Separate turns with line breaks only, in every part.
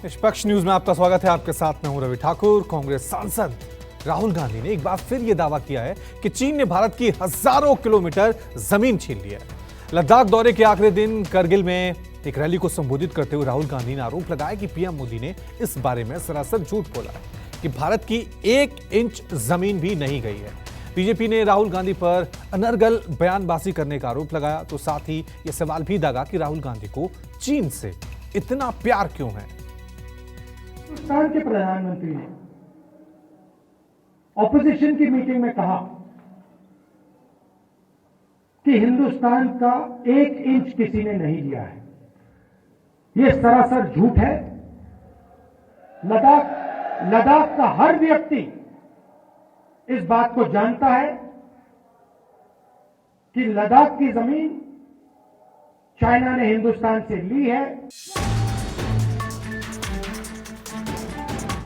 निष्पक्ष न्यूज में आपका स्वागत है। आपके साथ मैं हूं रवि ठाकुर। कांग्रेस सांसद राहुल गांधी ने एक बार फिर यह दावा किया है कि चीन ने भारत की हजारों किलोमीटर जमीन छीन ली है। लद्दाख दौरे के आखिरी दिन करगिल में एक रैली को संबोधित करते हुए राहुल गांधी ने आरोप लगाया कि पीएम मोदी ने इस बारे में सरासर झूठ बोला है कि भारत की 1 इंच जमीन भी नहीं गई है। बीजेपी ने राहुल गांधी पर अनर्गल बयानबाजी करने का आरोप लगाया, तो साथ ही यह सवाल भी दागा कि राहुल गांधी को चीन से इतना प्यार क्यों है।
हिंदुस्तान के प्रधानमंत्री ने ऑपोजिशन की मीटिंग में कहा कि हिंदुस्तान का 1 इंच किसी ने नहीं लिया है। यह सरासर झूठ है। लद्दाख का हर व्यक्ति इस बात को जानता है कि लद्दाख की जमीन चाइना ने हिंदुस्तान से ली है।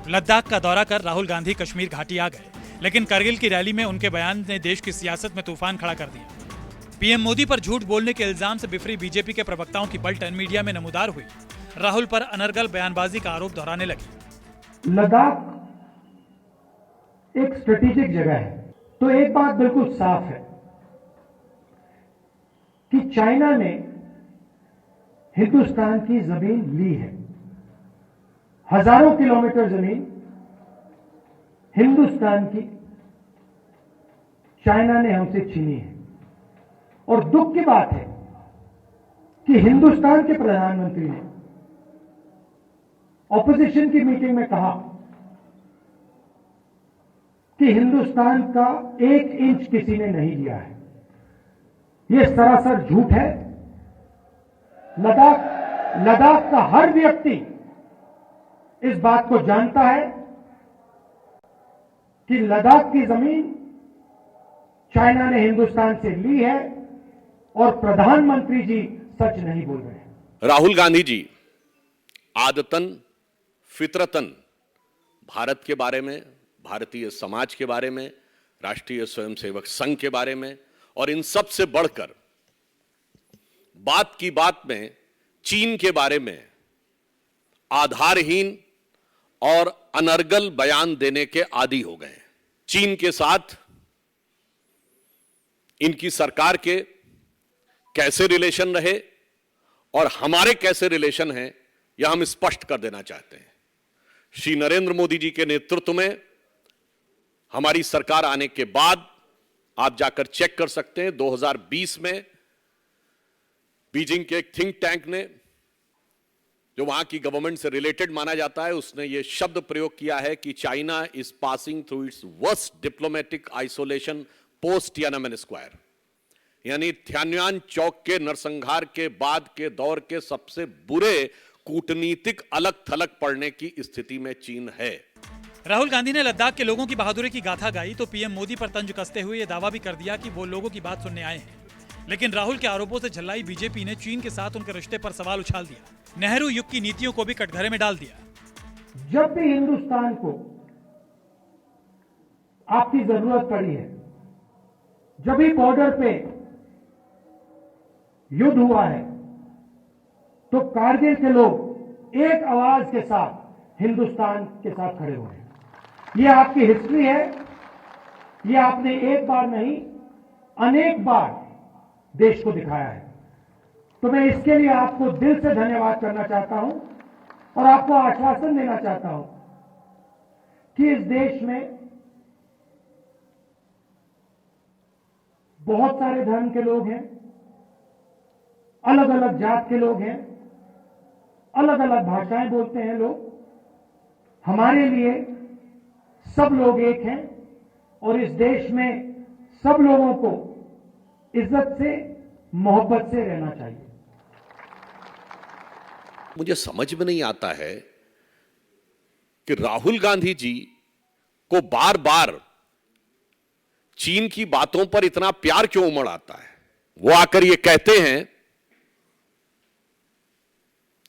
लद्दाख का दौरा कर राहुल गांधी कश्मीर घाटी आ गए, लेकिन करगिल की रैली में उनके बयान ने देश की सियासत में तूफान खड़ा कर दिया। पीएम मोदी पर झूठ बोलने के इल्जाम से बिफरी बीजेपी के प्रवक्ताओं की पलटन मीडिया में नमूदार हुई। राहुल पर अनर्गल बयानबाजी का आरोप दोहराने लगी।
लद्दाख एक स्ट्रेटेजिक जगह है, तो एक बात बिल्कुल साफ है कि चाइना ने हिंदुस्तान की जमीन ली है। हजारों किलोमीटर जमीन हिंदुस्तान की चाइना ने हमसे छीनी है। और दुख की बात है कि हिंदुस्तान के प्रधानमंत्री ने ऑपोजिशन की मीटिंग में कहा कि हिंदुस्तान का 1 इंच किसी ने नहीं लिया है। यह सरासर झूठ है। लद्दाख का हर व्यक्ति इस बात को जानता है कि लद्दाख की जमीन चाइना ने हिंदुस्तान से ली है और प्रधानमंत्री जी सच नहीं बोल रहे हैं।
राहुल गांधी जी आदतन फितरतन भारत के बारे में, भारतीय समाज के बारे में, राष्ट्रीय स्वयंसेवक संघ के बारे में और इन सब से बढ़कर बात की बात में चीन के बारे में आधारहीन और अनर्गल बयान देने के आदी हो गए। चीन के साथ इनकी सरकार के कैसे रिलेशन रहे और हमारे कैसे रिलेशन हैं, यह हम स्पष्ट कर देना चाहते हैं। श्री नरेंद्र मोदी जी के नेतृत्व में हमारी सरकार आने के बाद आप जाकर चेक कर सकते हैं, 2020 में बीजिंग के एक थिंक टैंक ने, जो वहां की गवर्नमेंट से रिलेटेड माना जाता है, उसने यह शब्द प्रयोग किया है कि China is passing through its worst diplomatic isolation post Tiananmen square, यानी थियान्यान चौक के नरसंहार के बाद के दौर के सबसे बुरे कूटनीतिक अलग थलग पड़ने की स्थिति में चीन है।
राहुल गांधी ने लद्दाख के लोगों की बहादुरी की गाथा गाई, तो पीएम मोदी पर तंज कसते हुए यह दावा भी कर दिया कि वो लोगों की बात सुनने आए हैं। लेकिन राहुल के आरोपों से झल्लाई बीजेपी ने चीन के साथ उनके रिश्ते पर सवाल उछाल दिया। नेहरू युग की नीतियों को भी कटघरे में डाल दिया।
जब भी हिंदुस्तान को आपकी जरूरत पड़ी है, जब भी बॉर्डर पे युद्ध हुआ है, तो कारगिल के लोग एक आवाज के साथ हिंदुस्तान के साथ खड़े हुए हैं। यह आपकी हिस्ट्री है। यह आपने एक बार नहीं, अनेक बार देश को दिखाया है। तो मैं इसके लिए आपको दिल से धन्यवाद करना चाहता हूं और आपको आश्वासन देना चाहता हूं कि इस देश में बहुत सारे धर्म के लोग हैं, अलग अलग जात के लोग हैं, अलग अलग भाषाएं बोलते हैं लोग। हमारे लिए सब लोग एक हैं और इस देश में सब लोगों को इज्जत से, मोहब्बत से रहना चाहिए।
मुझे समझ में नहीं आता है कि राहुल गांधी जी को बार बार चीन की बातों पर इतना प्यार क्यों उमड़ आता है। वो आकर ये कहते हैं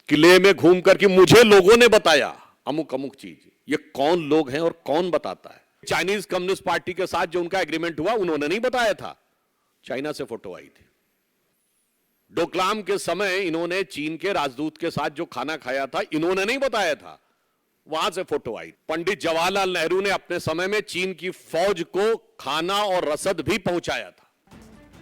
कि लेह में घूमकर कि मुझे लोगों ने बताया अमुक अमुक चीज। ये कौन लोग हैं और कौन बताता है? चाइनीज कम्युनिस्ट पार्टी के साथ जो उनका एग्रीमेंट हुआ, उन्होंने नहीं बताया था, चाइना से फोटो आई थी। डोकलाम के समय इन्होंने चीन के राजदूत के साथ जो खाना खाया था, इन्होंने नहीं बताया था, वहां से फोटो आई। पंडित जवाहरलाल नेहरू ने अपने समय में चीन की फौज को खाना और रसद भी पहुंचाया था।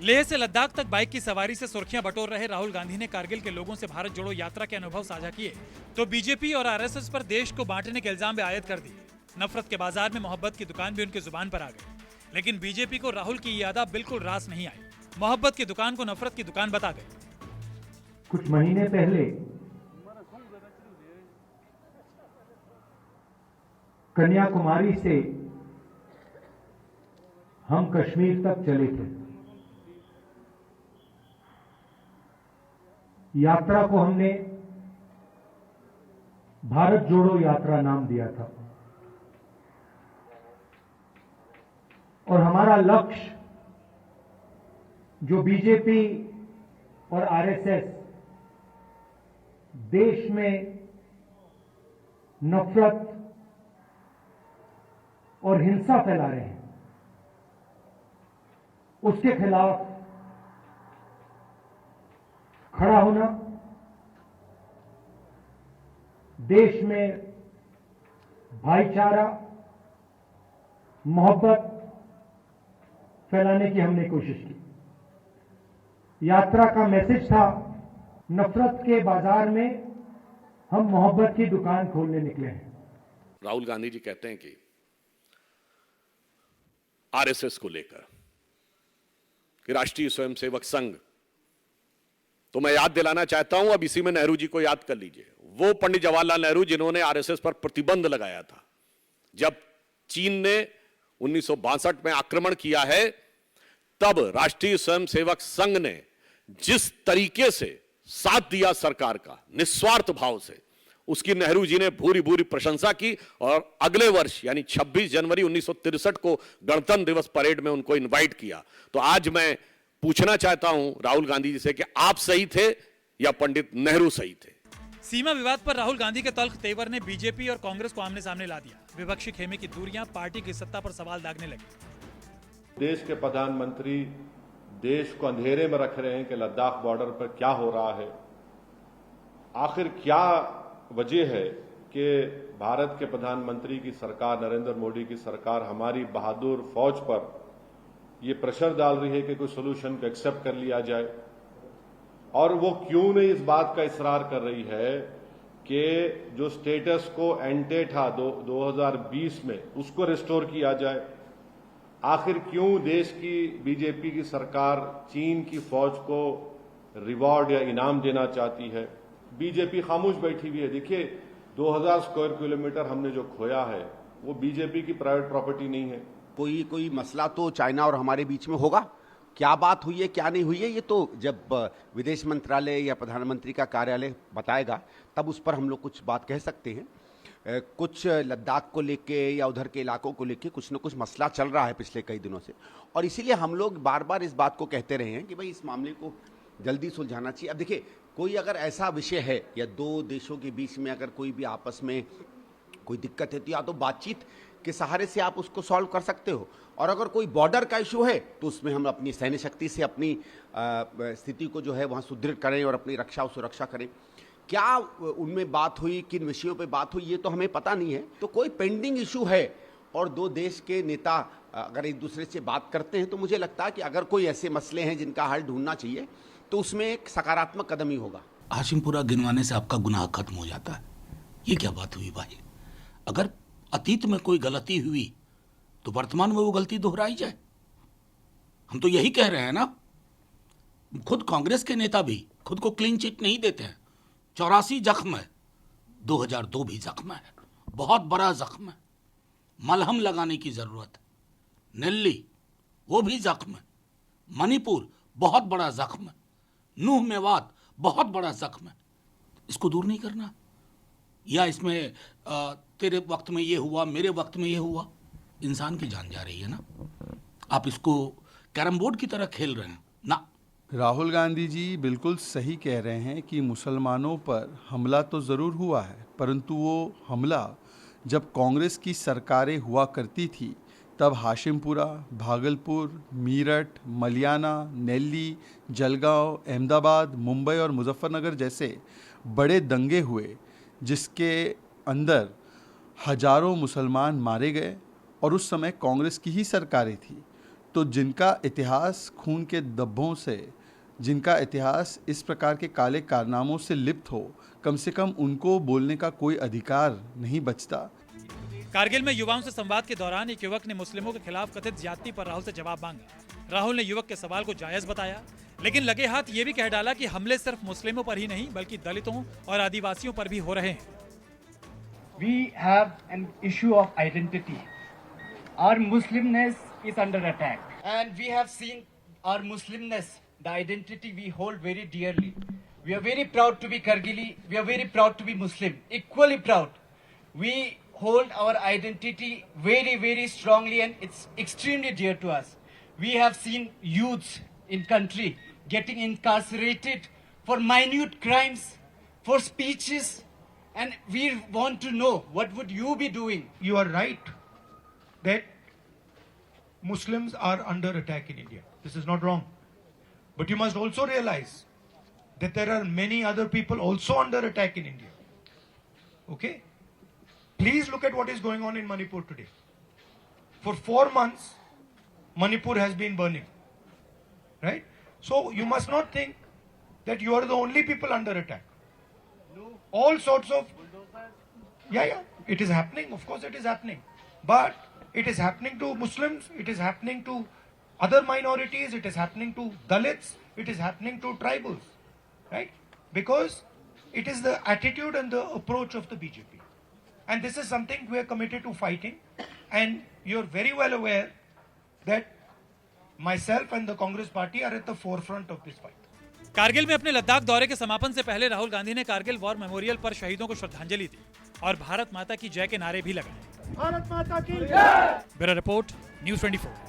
लेह से लद्दाख तक बाइक की सवारी से सुर्खियां बटोर रहे राहुल गांधी ने कारगिल के लोगों से भारत जोड़ो यात्रा के अनुभव साझा किए तो बीजेपी और आरएसएस पर देश को बांटने के इल्जाम भी आयद कर दिए। नफरत के बाजार में मोहब्बत की दुकान भी उनकी जुबान पर आ गई। लेकिन बीजेपी को राहुल की ये अदा बिल्कुल रास नहीं आई। मोहब्बत की दुकान को नफरत की दुकान बता गए।
कुछ महीने पहले कन्याकुमारी से हम कश्मीर तक चले थे। यात्रा को हमने भारत जोड़ो यात्रा नाम दिया था और हमारा लक्ष्य जो बीजेपी और आरएसएस देश में नफरत और हिंसा फैला रहे हैं, उसके खिलाफ खड़ा होना, देश में भाईचारा, मोहब्बत फैलाने की हमने कोशिश की। यात्रा का मैसेज था, नफरत के बाजार में हम मोहब्बत की दुकान खोलने निकले हैं।
राहुल गांधी जी कहते हैं कि आरएसएस को लेकर कि राष्ट्रीय स्वयंसेवक संघ, तो मैं याद दिलाना चाहता हूं, अब इसी में नेहरू जी को याद कर लीजिए, वो पंडित जवाहरलाल नेहरू जिन्होंने आरएसएस पर प्रतिबंध लगाया था। जब चीन ने 1962 में आक्रमण किया है, तब राष्ट्रीय स्वयंसेवक संघ ने जिस तरीके से साथ दिया सरकार का निस्वार्थ भाव से, उसकी नेहरू जी ने भूरी भूरी प्रशंसा की और अगले वर्ष यानी 26 जनवरी 1963 को गणतंत्र दिवस परेड में उनको इनवाइट किया। तो आज मैं पूछना चाहता हूं राहुल गांधी जी से कि आप सही थे या पंडित नेहरू सही थे?
सीमा विवाद पर राहुल गांधी के तल्ख तेवर ने बीजेपी और कांग्रेस को आमने सामने ला दिया। विपक्षी खेमे की दूरियां पार्टी की सत्ता पर सवाल दागने लगी।
देश के प्रधानमंत्री देश को अंधेरे में रख रहे हैं कि लद्दाख बॉर्डर पर क्या हो रहा है। आखिर क्या वजह है कि भारत के प्रधानमंत्री की सरकार, नरेंद्र मोदी की सरकार, हमारी बहादुर फौज पर ये प्रेशर डाल रही है कि कोई सोल्यूशन को एक्सेप्ट कर लिया जाए, और वो क्यों नहीं इस बात का इसरार कर रही है कि जो स्टेटस को एंटे था 2020 में उसको रिस्टोर किया जाए। आखिर क्यों देश की बीजेपी की सरकार चीन की फौज को रिवॉर्ड या इनाम देना चाहती है? बीजेपी खामोश बैठी हुई है। देखिए, 2000 स्क्वायर किलोमीटर हमने जो खोया है वो बीजेपी की प्राइवेट प्रॉपर्टी नहीं है।
कोई मसला तो चाइना और हमारे बीच में होगा। क्या बात हुई है, क्या नहीं हुई है, ये तो जब विदेश मंत्रालय या प्रधानमंत्री का कार्यालय बताएगा तब उस पर हम लोग कुछ बात कह सकते हैं। कुछ लद्दाख को लेके या उधर के इलाकों को लेके कुछ न कुछ मसला चल रहा है पिछले कई दिनों से, और इसीलिए हम लोग बार बार इस बात को कहते रहे हैं कि भाई इस मामले को जल्दी सुलझाना चाहिए। अब देखिए, कोई अगर ऐसा विषय है या दो देशों के बीच में अगर कोई भी आपस में कोई दिक्कत है तो या तो बातचीत के सहारे से आप उसको सॉल्व कर सकते हो, और अगर कोई बॉर्डर का इशू है तो उसमें हम अपनी सैन्य शक्ति से अपनी स्थिति को जो है वहाँ सुदृढ़ करें और अपनी रक्षा और सुरक्षा करें। क्या उनमें बात हुई, किन विषयों पे बात हुई, ये तो हमें पता नहीं है। तो कोई पेंडिंग इशू है और दो देश के नेता अगर एक दूसरे से बात करते हैं तो मुझे लगता है कि अगर कोई ऐसे मसले हैं जिनका हल ढूंढना चाहिए तो उसमें एक सकारात्मक कदम ही होगा।
हाशिमपुरा गिनवाने से आपका गुनाह खत्म हो जाता है। ये क्या बात हुई भाई? अगर अतीत में कोई गलती हुई तो वर्तमान में वो गलती दोहराई जाए। हम तो यही कह रहे हैं ना। खुद कांग्रेस के नेता भी खुद को क्लीन चिट नहीं देते हैं। 84 जख्म है, 2002 भी जख्म है, बहुत बड़ा जख्म है, मलहम लगाने की जरूरत है। दिल्ली वो भी जख्म है, मणिपुर बहुत बड़ा जख्म है, नूह मेवात बहुत बड़ा जख्म है। इसको दूर नहीं करना, या इसमें तेरे वक्त में ये हुआ, मेरे वक्त में ये हुआ, इंसान की जान जा रही है ना। आप इसको कैरम बोर्ड की तरह खेल रहे हैं ना।
राहुल गांधी जी बिल्कुल सही कह रहे हैं कि मुसलमानों पर हमला तो ज़रूर हुआ है, परंतु वो हमला जब कांग्रेस की सरकारें हुआ करती थी तब हाशिमपुरा, भागलपुर, मीरठ, मलियाना, नेल्ली, जलगांव, अहमदाबाद, मुंबई और मुजफ्फरनगर जैसे बड़े दंगे हुए, जिसके अंदर हजारों मुसलमान मारे गए और उस समय कांग्रेस की ही सरकारें थी। तो जिनका इतिहास खून के धब्बों से, जिनका इतिहास इस प्रकार के काले कारनामों से लिप्त हो, कम से कम उनको बोलने का कोई अधिकार नहीं बचता।
कारगिल में युवाओं से संवाद के दौरान एक युवक ने मुस्लिमों के खिलाफ कथित ज्यादती पर राहुल से जवाब मांगा। राहुल ने युवक के सवाल को जायज बताया, लेकिन लगे हाथ ये भी कह डाला कि हमले सिर्फ मुस्लिमों पर ही नहीं बल्कि दलितों और आदिवासियों पर भी हो रहे हैं।
We have an issue of identity. Our Muslimness is under attack. And we have seen our Muslimness, the identity we hold very dearly. We are very proud to be Kargili. We are very proud to be Muslim. Equally proud. We hold our identity very, very strongly and it's extremely dear to us. We have seen youths in country getting incarcerated for minute crimes, for speeches, and we want to know what would you be doing?
You are right that Muslims are under attack in India. This is not wrong. But you must also realize that there are many other people also under attack in India. Okay? Please look at what is going on in Manipur today. For 4 months, Manipur has been burning. Right? So you must not think that you are the only people under attack. All sorts of... Yeah, it is happening. Of course it is happening. But it is happening to Muslims, it is happening to other minorities, it is happening to Dalits, it is happening to tribals. Right? Because it is the attitude and the approach of the BJP. And this is something we are committed to fighting. And you're very well aware that myself and the Congress party are at the forefront of this fight.
Kargil में अपने लद्दाख दौरे के समापन से पहले राहुल गांधी ने Kargil war memorial पर शहीदों को श्रद्धांजलि दी और भारत माता की जय के नारे भी लगाए।
भारत माता की जय!
Bureau report, news 24।